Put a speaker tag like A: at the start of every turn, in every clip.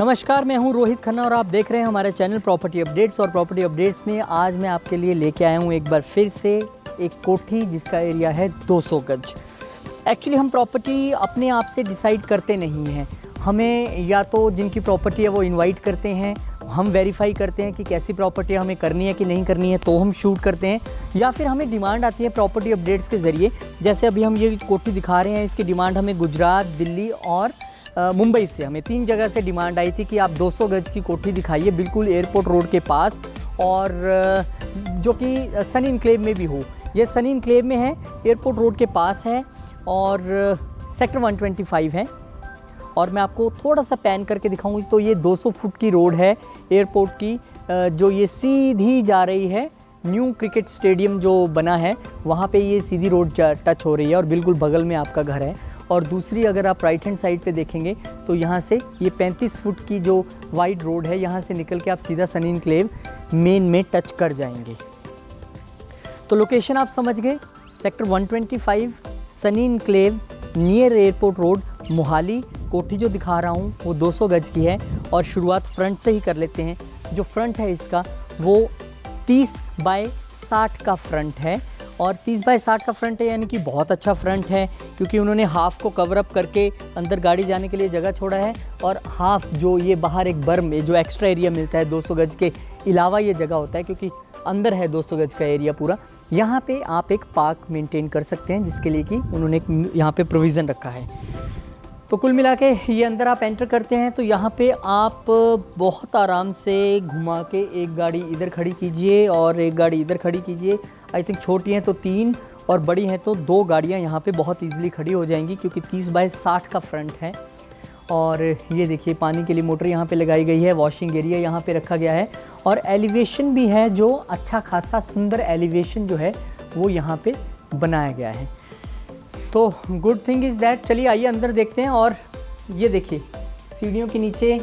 A: नमस्कार, मैं हूं रोहित खन्ना और आप देख रहे हैं हमारे चैनल प्रॉपर्टी अपडेट्स। और प्रॉपर्टी अपडेट्स में आज मैं आपके लिए लेके आया हूं एक बार फिर से एक कोठी जिसका एरिया है 200 गज। एक्चुअली हम प्रॉपर्टी अपने आप से डिसाइड करते नहीं हैं, हमें या तो जिनकी प्रॉपर्टी है वो इनवाइट करते हैं, हम वेरीफाई करते हैं कि कैसी प्रॉपर्टी हमें करनी है कि नहीं करनी है तो हम शूट करते हैं, या फिर हमें डिमांड आती है प्रॉपर्टी अपडेट्स के ज़रिए। जैसे अभी हम ये कोठी दिखा रहे हैं, इसकी डिमांड हमें गुजरात, दिल्ली और मुंबई से, हमें 3 जगह से डिमांड आई थी कि आप 200 गज की कोठी दिखाइए बिल्कुल एयरपोर्ट रोड के पास, और जो कि सनी इनक्लेव में भी हो। ये सनी इनक्लेव में है, एयरपोर्ट रोड के पास है और सेक्टर 125 है। और मैं आपको थोड़ा सा पैन करके दिखाऊंगी तो ये 200 फुट की रोड है एयरपोर्ट की, जो ये सीधी जा रही है न्यू क्रिकेट स्टेडियम जो बना है वहाँ पे ये सीधी रोड टच हो रही है और बिल्कुल बगल में आपका घर है। और दूसरी अगर आप राइट हैंड साइड पे देखेंगे तो यहाँ से ये 35 फुट की जो वाइड रोड है, यहाँ से निकल के आप सीधा सनी इनक्लेव मेन में टच कर जाएंगे। तो लोकेशन आप समझ गए, sector 125 Sunny enclave near airport road Mohali. कोठी जो दिखा रहा हूँ वो 200 गज की है और शुरुआत फ्रंट से ही कर लेते हैं। जो फ्रंट है इसका वो 30 बाय 60 का फ्रंट है, और 30 बाय 60 का फ्रंट है यानी कि बहुत अच्छा फ्रंट है, क्योंकि उन्होंने हाफ़ को कवर अप करके अंदर गाड़ी जाने के लिए जगह छोड़ा है, और हाफ़ जो ये बाहर एक बर्म में जो एक्स्ट्रा एरिया मिलता है 200 गज के अलावा ये जगह होता है, क्योंकि अंदर है 200 गज का एरिया पूरा। यहाँ पे आप एक पार्क मेंटेन कर सकते हैं, जिसके लिए कि उन्होंने एक यहाँ पे प्रोविज़न रखा है। तो कुल मिला के ये अंदर आप एंटर करते हैं तो यहाँ पे आप बहुत आराम से घुमा के एक गाड़ी इधर खड़ी कीजिए और एक गाड़ी इधर खड़ी कीजिए। आई थिंक छोटी हैं तो 3 और बड़ी हैं तो 2 गाड़ियाँ यहाँ पे बहुत इजीली खड़ी हो जाएंगी, क्योंकि 30 बाय 60 का फ्रंट है। और ये देखिए पानी के लिए मोटर यहाँ पे लगाई गई है, वॉशिंग एरिया यहाँ पे रखा गया है, और एलिवेशन भी है जो अच्छा खासा सुंदर एलिवेशन जो है वो यहाँ पे बनाया गया है। तो गुड थिंग इज़ दैट। चलिए आइए अंदर देखते हैं। और ये देखिए सीढ़ियों के नीचे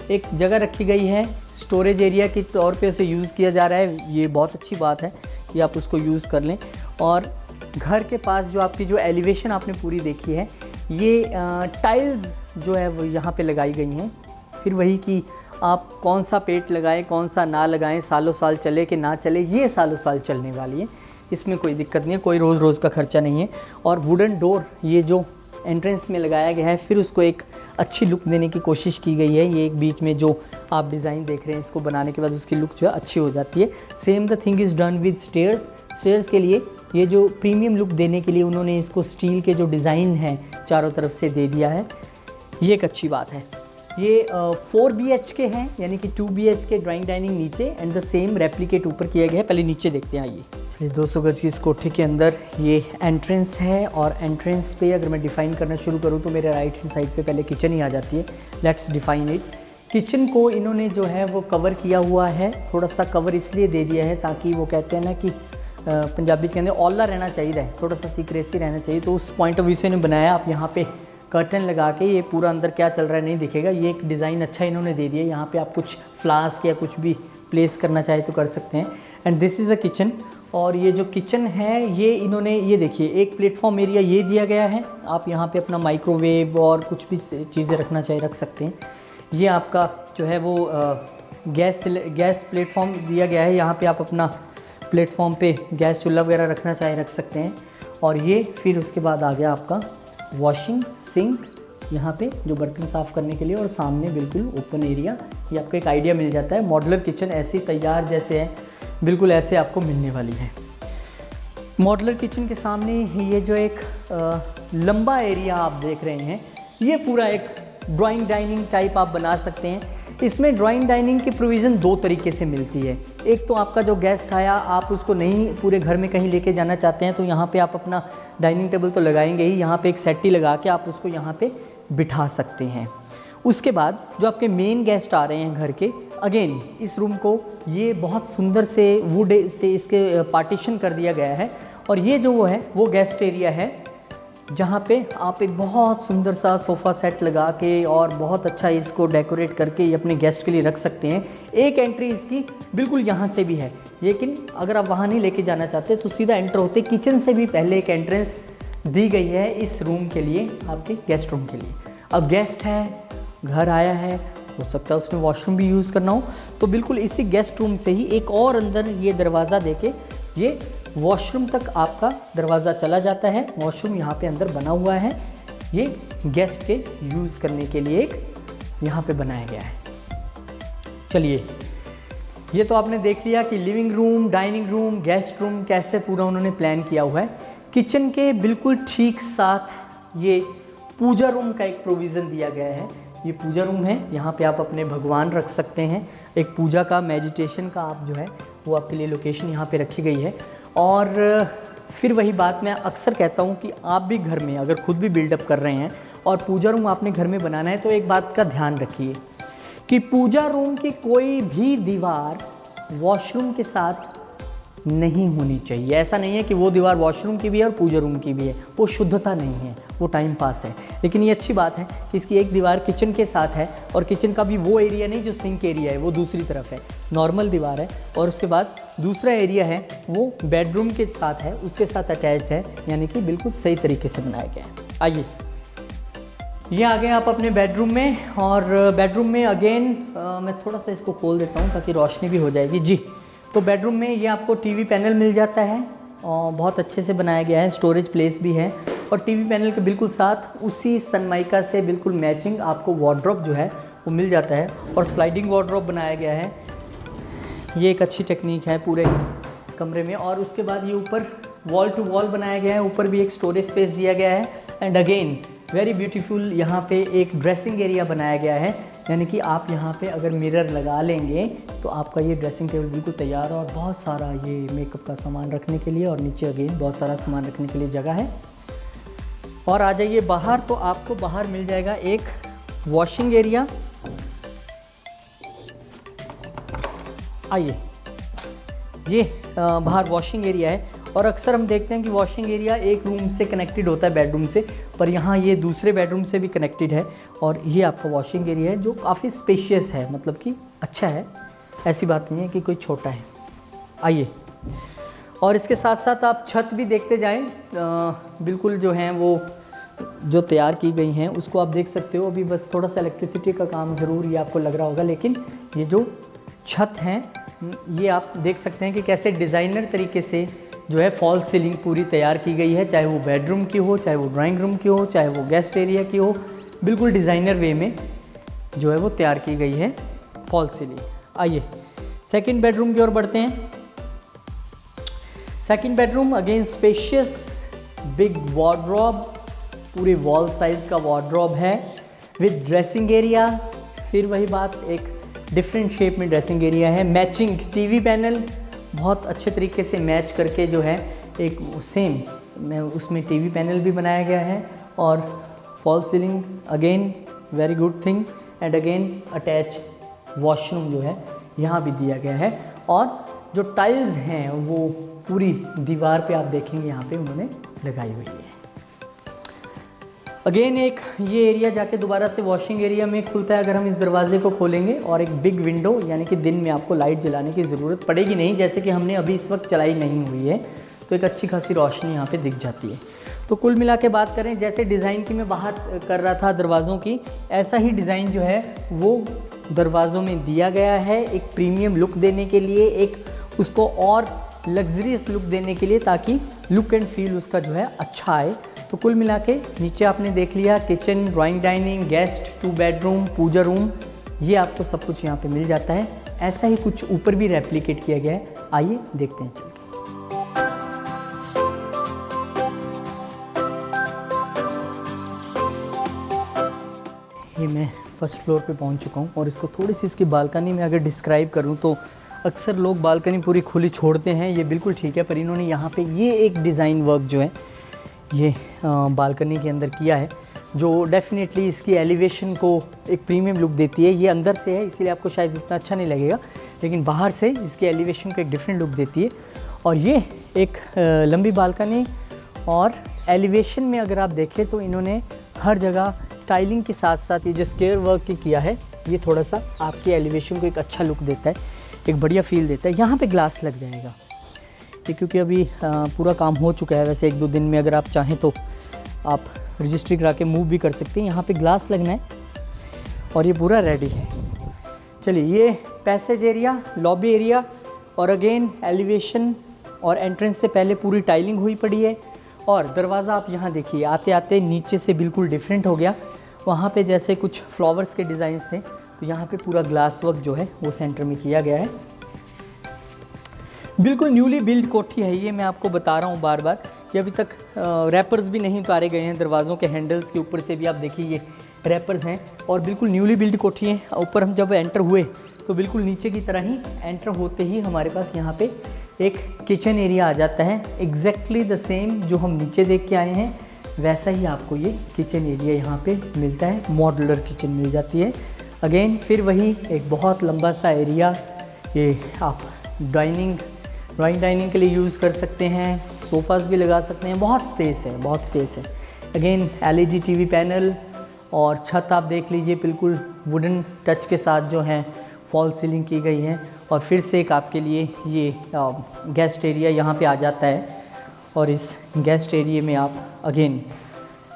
A: एक जगह रखी गई है, स्टोरेज एरिया के तौर पे उसे यूज़ किया जा रहा है। ये बहुत अच्छी बात है कि आप उसको यूज़ कर लें। और घर के पास जो आपकी जो एलिवेशन आपने पूरी देखी है, ये टाइल्स जो है वो यहाँ पे लगाई गई हैं। फिर वही कि आप कौन सा पेट लगाएं कौन सा ना लगाएं, सालों साल चले कि ना चले, ये सालों साल चलने वाली है, इसमें कोई दिक्कत नहीं है, कोई रोज़ रोज़ का खर्चा नहीं है। और वुडन डोर ये जो एंट्रेंस में लगाया गया है, फिर उसको एक अच्छी लुक देने की कोशिश की गई है। ये एक बीच में जो आप डिज़ाइन देख रहे हैं, इसको बनाने के बाद उसकी लुक जो है अच्छी हो जाती है। Same the thing is done with stairs. Stairs के लिए ये जो प्रीमियम लुक देने के लिए उन्होंने इसको स्टील के जो डिज़ाइन है चारों तरफ से दे दिया है, ये एक अच्छी बात है। ये 4 BHK हैं, यानी कि 2 BHK ड्राइंग डाइनिंग नीचे एंड द सेम रेप्लिकेट ऊपर किया गया है। पहले नीचे देखते हैं आइए। 200 गज की इस कोठी के अंदर ये एंट्रेंस है, और एंट्रेंस पे अगर मैं डिफ़ाइन करना शुरू करूँ तो मेरे राइट हैंड साइड पे पहले किचन ही आ जाती है। Let's define it. किचन को इन्होंने जो है वो कवर किया हुआ है, थोड़ा सा कवर इसलिए दे दिया है ताकि वो कहते हैं ना कि पंजाबी के अंदर औला रहना चाहिए, थोड़ा सा सीक्रेसी रहना चाहिए, तो उस पॉइंट ऑफ व्यू से इन्होंने बनाया। आप यहाँ पे कर्टन लगा के ये पूरा अंदर क्या चल रहा है नहीं दिखेगा। ये एक डिज़ाइन अच्छा इन्होंने दे दिया। यहाँ पे आप कुछ फ्लास्क या कुछ भी प्लेस करना चाहे तो कर सकते हैं। And this is a kitchen. और ये जो किचन है ये इन्होंने, ये देखिए एक प्लेटफॉर्म एरिया ये दिया गया है, आप यहाँ पे अपना माइक्रोवेव और कुछ भी चीज़ें रखना चाहे रख सकते हैं। ये आपका जो है वो गैस प्लेटफॉर्म दिया गया है, यहाँ पे आप अपना प्लेटफॉर्म पे गैस चूल्हा वगैरह रखना चाहे रख सकते हैं। और ये फिर उसके बाद आ गया आपका वॉशिंग सिंक यहाँ पे जो बर्तन साफ़ करने के लिए, और सामने बिल्कुल ओपन एरिया। ये आपको एक आइडिया मिल जाता है। मॉडुलर किचन ऐसी तैयार जैसे है, बिल्कुल ऐसे आपको मिलने वाली है। मॉडुलर किचन के सामने ये जो एक लंबा एरिया आप देख रहे हैं, ये पूरा एक ड्राइंग डाइनिंग टाइप आप बना सकते हैं। इसमें ड्राइंग डाइनिंग की प्रोविज़न 2 तरीके से मिलती है। एक तो आपका जो गेस्ट आया, आप उसको नहीं पूरे घर में कहीं लेके जाना चाहते हैं तो यहाँ पे आप अपना डाइनिंग टेबल तो लगाएंगे ही, यहाँ पे एक सेट्टी लगा के आप उसको यहाँ पे बिठा सकते हैं। उसके बाद जो आपके मेन गेस्ट आ रहे हैं घर के, अगेन इस रूम को ये बहुत सुंदर से वुड से इसके पार्टीशन कर दिया गया है। और ये जो वो है वो गेस्ट एरिया है, जहाँ पे आप एक बहुत सुंदर सा सोफ़ा सेट लगा के और बहुत अच्छा इसको डेकोरेट करके ये अपने गेस्ट के लिए रख सकते हैं। एक एंट्री इसकी बिल्कुल यहाँ से भी है, लेकिन अगर आप वहाँ नहीं लेके जाना चाहते तो सीधा एंटर होते किचन से भी पहले एक एंट्रेंस दी गई है इस रूम के लिए, आपके गेस्ट रूम के लिए। अब गेस्ट है, घर आया है हो सकता है उसने वॉशरूम भी यूज़ करना हो, तो बिल्कुल इसी गेस्ट रूम से ही एक और अंदर ये दरवाज़ा देके ये वॉशरूम तक आपका दरवाज़ा चला जाता है। वॉशरूम यहाँ पे अंदर बना हुआ है, ये गेस्ट के यूज़ करने के लिए एक यहाँ पे बनाया गया है। चलिए, ये तो आपने देख लिया कि living room, dining room, guest room कैसे पूरा उन्होंने प्लान किया हुआ है। किचन के बिल्कुल ठीक साथ ये पूजा रूम का एक प्रोविज़न दिया गया है। ये पूजा रूम है, यहाँ पे आप अपने भगवान रख सकते हैं। एक पूजा का, मेडिटेशन का आप जो है वो आपके लिए लोकेशन यहाँ पे रखी गई है। और फिर वही बात मैं अक्सर कहता हूँ कि आप भी घर में अगर खुद भी बिल्डअप कर रहे हैं और पूजा रूम आपने घर में बनाना है, तो एक बात का ध्यान रखिए कि पूजा रूम की कोई भी दीवार वॉशरूम के साथ नहीं होनी चाहिए। ऐसा नहीं है कि वो दीवार वॉशरूम की भी है और पूजा रूम की भी है, वो शुद्धता नहीं है, वो टाइम पास है। लेकिन ये अच्छी बात है कि इसकी एक दीवार किचन के साथ है और किचन का भी वो एरिया नहीं जो सिंक एरिया है, वो दूसरी तरफ है, नॉर्मल दीवार है। और उसके बाद दूसरा एरिया है वो बेडरूम के साथ है, उसके साथ अटैच है, यानी कि बिल्कुल सही तरीके से बनाया गया है। आइए, ये आ गए आप अपने बेडरूम में। और बेडरूम में अगेन मैं थोड़ा सा इसको खोल देता हूँ ताकि रोशनी भी हो जाएगी जी। तो बेडरूम में ये आपको टीवी पैनल मिल जाता है और बहुत अच्छे से बनाया गया है, स्टोरेज प्लेस भी है। और टीवी पैनल के बिल्कुल साथ उसी सनमाइका से बिल्कुल मैचिंग आपको वार्डरोब जो है वो मिल जाता है और स्लाइडिंग वार्डरोब बनाया गया है। ये एक अच्छी टेक्निक है पूरे कमरे में। और उसके बाद ये ऊपर वॉल टू वॉल बनाया गया है, ऊपर भी एक स्टोरेज स्पेस दिया गया है। एंड अगेन वेरी ब्यूटीफुल यहाँ पे एक ड्रेसिंग एरिया बनाया गया है, यानी कि आप यहाँ पे अगर मिरर लगा लेंगे तो आपका ये ड्रेसिंग टेबल बिल्कुल तैयार है। और बहुत सारा ये मेकअप का सामान रखने के लिए और नीचे अगेन बहुत सारा सामान रखने के लिए जगह है। और आ जाइए बाहर, तो आपको बाहर मिल जाएगा एक वॉशिंग एरिया। आइए, ये बाहर वॉशिंग एरिया है। और अक्सर हम देखते हैं कि वॉशिंग एरिया एक रूम से कनेक्टेड होता है बेडरूम से, पर यहाँ ये दूसरे बेडरूम से भी कनेक्टेड है। और ये आपका वॉशिंग एरिया है जो काफ़ी स्पेशियस है, मतलब कि अच्छा है, ऐसी बात नहीं है कि कोई छोटा है। आइए, और इसके साथ साथ आप छत भी देखते जाएं, बिल्कुल जो हैं वो जो तैयार की गई हैं उसको आप देख सकते हो। अभी बस थोड़ा सा इलेक्ट्रिसिटी का काम ज़रूर ये आपको लग रहा होगा, लेकिन ये जो छत हैं ये आप देख सकते हैं कि कैसे डिज़ाइनर तरीके से जो है फॉल सीलिंग पूरी तैयार की गई है, चाहे वो बेडरूम की हो, चाहे वो ड्राइंग रूम की हो, चाहे वो गेस्ट एरिया की हो, बिल्कुल डिज़ाइनर वे में जो है वो तैयार की गई है फॉल सीलिंग। आइए सेकंड बेडरूम की ओर बढ़ते हैं। Second bedroom again spacious big wardrobe, पूरे वॉल साइज़ का वार्डरोब है विद ड्रेसिंग एरिया। फिर वही बात, एक डिफरेंट शेप में ड्रेसिंग एरिया है, मैचिंग टीवी पैनल बहुत अच्छे तरीके से मैच करके जो है एक सेम में उसमें टीवी पैनल भी बनाया गया है। और fall ceiling again very good thing. And again attach washroom जो है यहाँ भी दिया गया है। और जो टाइल्स हैं वो पूरी दीवार पे आप देखेंगे यहाँ पे उन्होंने लगाई हुई है। अगेन एक ये एरिया जाके दोबारा से वॉशिंग एरिया में खुलता है अगर हम इस दरवाजे को खोलेंगे। और एक बिग विंडो, यानी कि दिन में आपको लाइट जलाने की ज़रूरत पड़ेगी नहीं, जैसे कि हमने अभी इस वक्त चलाई नहीं हुई है, तो एक अच्छी खासी रोशनी यहाँ पे दिख जाती है। तो कुल मिला के बात करें, जैसे डिज़ाइन की मैं बात कर रहा था दरवाज़ों की, ऐसा ही डिज़ाइन जो है वो दरवाज़ों में दिया गया है एक प्रीमियम लुक देने के लिए, एक उसको और लग्जरियस लुक देने के लिए, ताकि लुक एंड फील उसका जो है अच्छा आए। तो कुल मिला के नीचे आपने देख लिया kitchen, drawing dining, guest, 2 bedroom, puja room, ये आपको सब कुछ यहाँ पे मिल जाता है। ऐसा ही कुछ ऊपर भी रेप्लिकेट किया गया है, आइए देखते हैं चल के। ये मैं फर्स्ट फ्लोर पे पहुँच चुका हूँ और इसको थोड़ी सी इसकी बालकनी में अगर डिस्क्राइब करूँ तो अक्सर लोग बालकनी पूरी खुली छोड़ते हैं, ये बिल्कुल ठीक है, पर इन्होंने यहाँ पे ये एक डिज़ाइन वर्क जो है ये बालकनी के अंदर किया है, जो डेफिनेटली इसकी एलिवेशन को एक प्रीमियम लुक देती है। ये अंदर से है इसलिए आपको शायद इतना अच्छा नहीं लगेगा, लेकिन बाहर से इसकी एलिवेशन को एक डिफरेंट लुक देती है। और ये एक लंबी बालकनी, और एलिवेशन में अगर आप देखें तो इन्होंने हर जगह टाइलिंग के साथ साथ ये जो स्क्वायर वर्क की किया है, ये थोड़ा सा आपकी एलिवेशन को एक अच्छा लुक देता है, एक बढ़िया फील देता है। यहाँ पे ग्लास लग जाएगा ये, क्योंकि अभी पूरा काम हो चुका है। वैसे 1-2 दिन में अगर आप चाहें तो आप रजिस्ट्री करा के मूव भी कर सकते हैं। यहाँ पे ग्लास लगना है। और ये पूरा रेडी है। चलिए, ये पैसेज एरिया, लॉबी एरिया और अगेन एलिवेशन और एंट्रेंस से पहले पूरी टाइलिंग हुई पड़ी है। और दरवाज़ा आप यहाँ देखिए, आते आते नीचे से बिल्कुल डिफरेंट हो गया। वहाँ पे जैसे कुछ फ्लावर्स के डिज़ाइंस थे, तो यहाँ पे पूरा ग्लास वर्क जो है वो सेंटर में किया गया है। बिल्कुल न्यूली बिल्ड कोठी है ये, मैं आपको बता रहा हूँ बार बार कि अभी तक रैपर्स भी नहीं उतारे गए हैं। दरवाज़ों के हैंडल्स के ऊपर से भी आप देखिए ये रैपर्स हैं और बिल्कुल न्यूली बिल्ड कोठी है। ऊपर हम जब एंटर हुए तो बिल्कुल नीचे की तरह ही एंटर होते ही हमारे पास यहाँ पे एक किचन एरिया आ जाता है। एग्जैक्टली द सेम जो हम नीचे देख के आए हैं वैसा ही आपको ये किचन एरिया यहाँ पे मिलता है। मॉड्यूलर किचन मिल जाती है। अगेन फिर वही एक बहुत लंबा सा एरिया, ये आप डाइनिंग के लिए यूज़ कर सकते हैं, सोफ़ास भी लगा सकते हैं। बहुत स्पेस है, बहुत स्पेस है। अगेन एलईडी टीवी पैनल और छत आप देख लीजिए, बिल्कुल वुडन टच के साथ जो है फॉल सीलिंग की गई है। और फिर से एक आपके लिए ये गेस्ट एरिया यहाँ पे आ जाता है। और इस गेस्ट एरिया में आप अगेन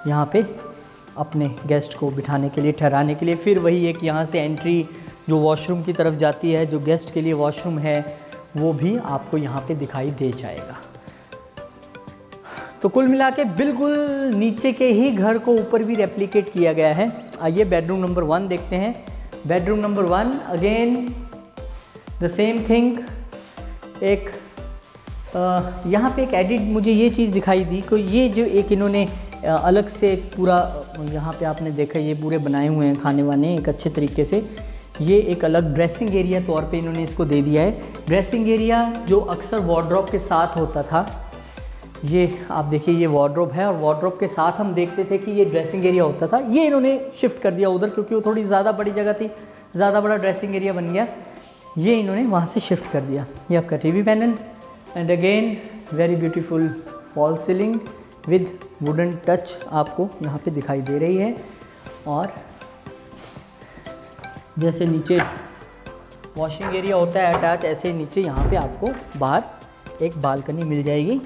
A: यहाँ पे अपने गेस्ट को बिठाने के लिए, ठहराने के लिए, फिर वही एक यहाँ से एंट्री जो वॉशरूम की तरफ जाती है, जो गेस्ट के लिए वॉशरूम है वो भी आपको यहाँ पे दिखाई दे जाएगा। तो कुल मिला के बिल्कुल नीचे के ही घर को ऊपर भी रेप्लिकेट किया गया है। आइए बेडरूम नंबर 1 देखते हैं। Bedroom number 1 again the same thing. एक यहाँ पे एक एडिट मुझे ये चीज़ दिखाई दी कि ये जो एक इन्होंने अलग से पूरा यहाँ पे आपने देखा ये पूरे बनाए हुए हैं खाने वाने एक अच्छे तरीके से। ये एक अलग ड्रेसिंग एरिया तौर पे इन्होंने इसको दे दिया है। ड्रेसिंग एरिया जो अक्सर वार्डरोब के साथ होता था, ये आप देखिए ये वार्डरोब है और वार्डरोब के साथ हम देखते थे कि ये ड्रेसिंग एरिया होता था। ये इन्होंने शिफ्ट कर दिया उधर क्योंकि वो थोड़ी ज़्यादा बड़ी जगह थी, ज़्यादा बड़ा ड्रेसिंग एरिया बन गया, ये इन्होंने वहाँ से शिफ्ट कर दिया। ये आपका TV panel and again very beautiful fall ceiling with wooden touch आपको यहाँ पे दिखाई दे रही है। और जैसे नीचे वॉशिंग एरिया होता है अटैच, ऐसे नीचे यहाँ पे आपको बाहर एक बालकनी मिल जाएगी।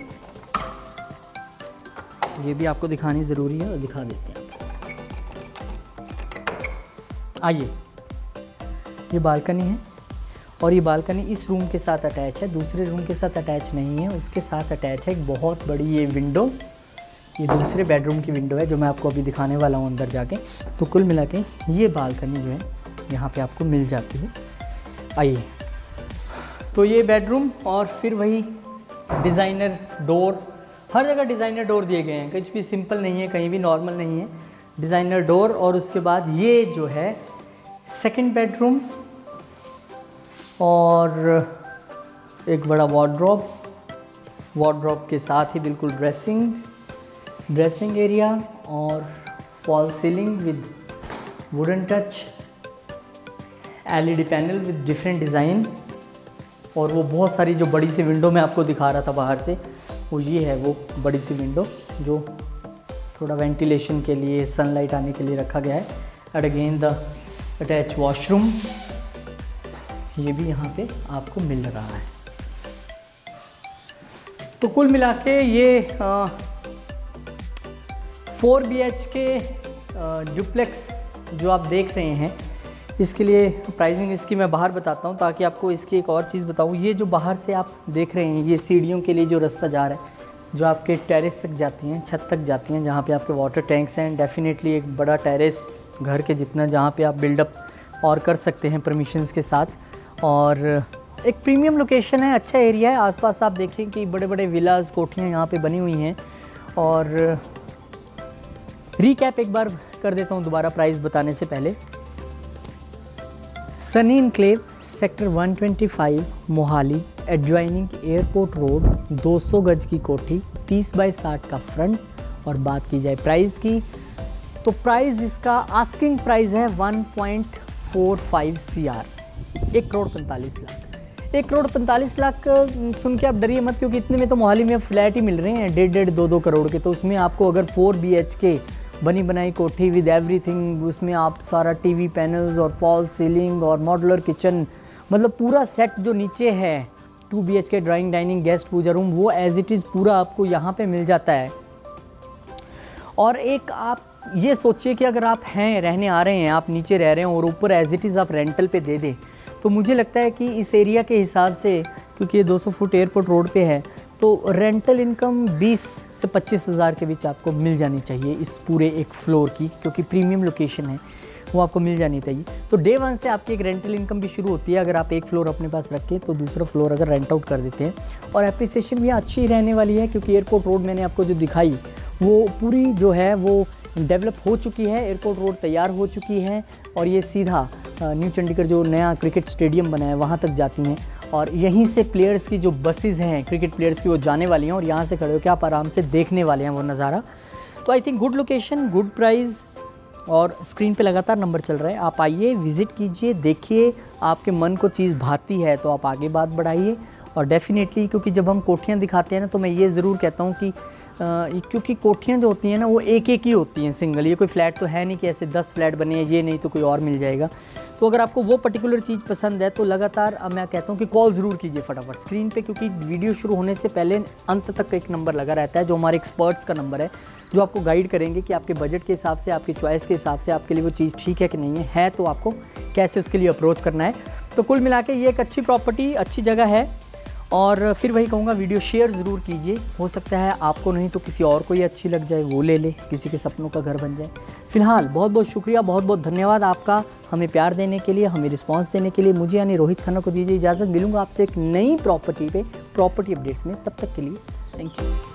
A: ये भी आपको दिखानी ज़रूरी है और दिखा देते हैं। आइए, ये बालकनी है और ये बालकनी इस रूम के साथ अटैच है, दूसरे रूम के साथ अटैच नहीं है, उसके साथ अटैच है एक बहुत बड़ी ये विंडो। ये दूसरे बेडरूम की विंडो है जो मैं आपको अभी दिखाने वाला हूँ अंदर जाके। तो कुल मिला के ये बालकनी जो है यहाँ पे आपको मिल जाती है। आइए, तो ये बेडरूम और फिर वही डिज़ाइनर डोर, हर जगह डिज़ाइनर डोर दिए गए हैं, कुछ भी सिंपल नहीं है, कहीं भी नॉर्मल नहीं है, डिज़ाइनर डोर। और उसके बाद ये जो है सेकंड बेडरूम और एक बड़ा वार्डरोब, वार्डरोब के साथ ही बिल्कुल ड्रेसिंग एरिया और fall ceiling with wooden touch, LED panel with different design. और वो बहुत सारी जो बड़ी सी विंडो मैं आपको दिखा रहा था बाहर से, वो ये है वो बड़ी सी विंडो जो थोड़ा वेंटिलेशन के लिए, सनलाइट आने के लिए रखा गया है। And again the attach washroom, ये भी यहाँ पे आपको मिल रहा है। तो कुल मिला के ये 4 BHK डुप्लेक्स जो आप देख रहे हैं, इसके लिए प्राइसिंग इसकी मैं बाहर बताता हूँ ताकि आपको इसकी एक और चीज़ बताऊँ। ये जो बाहर से आप देख रहे हैं, ये सीढ़ियों के लिए जो रास्ता जा रहा है, जो आपके टेरेस तक जाती हैं, छत तक जाती हैं, जहाँ पे आपके वाटर टैंक्स हैं। डेफिनेटली एक बड़ा टेरेस घर के जितना, जहाँ पे आप बिल्डअप और कर सकते हैं परमिशंस के साथ। और एक प्रीमियम लोकेशन है, अच्छा एरिया है। आसपास आप देखें कि बड़े बड़े विलास, कोठियाँ यहाँ पे बनी हुई हैं। और रीकैप एक बार कर देता हूँ दोबारा प्राइस बताने से पहले। Sunny enclave sector 125 Mohali, adjoining airport road, 200 गज की कोठी, 30 बाई 60 का फ्रंट। और बात की जाए प्राइस की, तो प्राइस इसका आस्किंग प्राइस है 1.45 CR, 1,45,00,000। 1,45,00,000 सुन के आप डरिए मत, क्योंकि इतने में तो मोहाली में फ्लैट ही मिल रहे हैं 1.5 2 करोड़ के। तो उसमें आपको अगर 4 BHK बनी बनाई कोठी विद एवरीथिंग, उसमें आप सारा टीवी पैनल्स और फॉल सीलिंग और मॉड्यूलर किचन, मतलब पूरा सेट जो नीचे है 2 BHK ड्राइंग डाइनिंग गेस्ट पूजा रूम, वो एज इट इज़ पूरा आपको यहाँ पे मिल जाता है। और एक आप ये सोचिए कि अगर आप हैं रहने आ रहे हैं, आप नीचे रह रहे हैं और ऊपर एज इट इज़ आप रेंटल पे दे दें, तो मुझे लगता है कि इस एरिया के हिसाब से, क्योंकि ये 200 फुट एयरपोर्ट रोड पे है, तो रेंटल इनकम 20 से 25 हज़ार के बीच आपको मिल जानी चाहिए इस पूरे एक फ्लोर की, क्योंकि प्रीमियम लोकेशन है, वो आपको मिल जानी चाहिए। तो डे 1 से आपकी एक रेंटल इनकम भी शुरू होती है। अगर आप एक फ्लोर अपने पास रखें तो दूसरा फ्लोर अगर रेंट आउट कर देते हैं, और एप्रिसिएशन भी अच्छी रहने वाली है, क्योंकि एयरपोर्ट रोड मैंने आपको जो दिखाई वो पूरी जो है वो डेवलप हो चुकी है, एयरपोर्ट रोड तैयार हो चुकी है, और ये सीधा न्यू चंडीगढ़ जो नया क्रिकेट स्टेडियम बना है वहाँ तक जाती हैं, और यहीं से प्लेयर्स की जो बसेस हैं क्रिकेट प्लेयर्स की वो जाने वाली हैं, और यहाँ से खड़े होकर आप आराम से देखने वाले हैं वो नज़ारा। तो I think good location, good price, और स्क्रीन पे लगातार नंबर चल रहा है। आप आइए, विज़िट कीजिए, देखिए, आपके मन को चीज़ भाती है तो आप आगे बात बढ़ाइए। और डेफिनेटली, क्योंकि जब हम कोठियाँ दिखाते हैं ना, तो मैं ये ज़रूर कहता हूँ कि क्योंकि कोठियाँ जो होती हैं ना वो एक एक ही होती हैं, सिंगल, ये कोई फ्लैट तो है नहीं कि ऐसे 10 फ्लैट बने हैं, ये नहीं तो कोई और मिल जाएगा। तो अगर आपको वो पर्टिकुलर चीज़ पसंद है तो लगातार मैं कहता हूँ कि कॉल ज़रूर कीजिए फटाफट स्क्रीन पे, क्योंकि वीडियो शुरू होने से पहले अंत तक एक नंबर लगा रहता है जो हमारे एक्सपर्ट्स का नंबर है, जो आपको गाइड करेंगे कि आपके बजट के हिसाब से, आपकी चॉइस के हिसाब से आपके लिए वो चीज़ ठीक है कि नहीं है तो आपको कैसे उसके लिए अप्रोच करना है। तो कुल मिला के ये एक अच्छी प्रॉपर्टी, अच्छी जगह है, और फिर वही कहूँगा वीडियो शेयर ज़रूर कीजिए। हो सकता है आपको नहीं तो किसी और को ये अच्छी लग जाए, वो ले ले, किसी के सपनों का घर बन जाए। फिलहाल बहुत बहुत शुक्रिया, बहुत बहुत धन्यवाद आपका हमें प्यार देने के लिए, हमें रिस्पांस देने के लिए। मुझे यानी रोहित खन्ना को दीजिए इजाज़त, मिलूंगा आपसे एक नई प्रॉपर्टी पे प्रॉपर्टी अपडेट्स में। तब तक के लिए थैंक यू।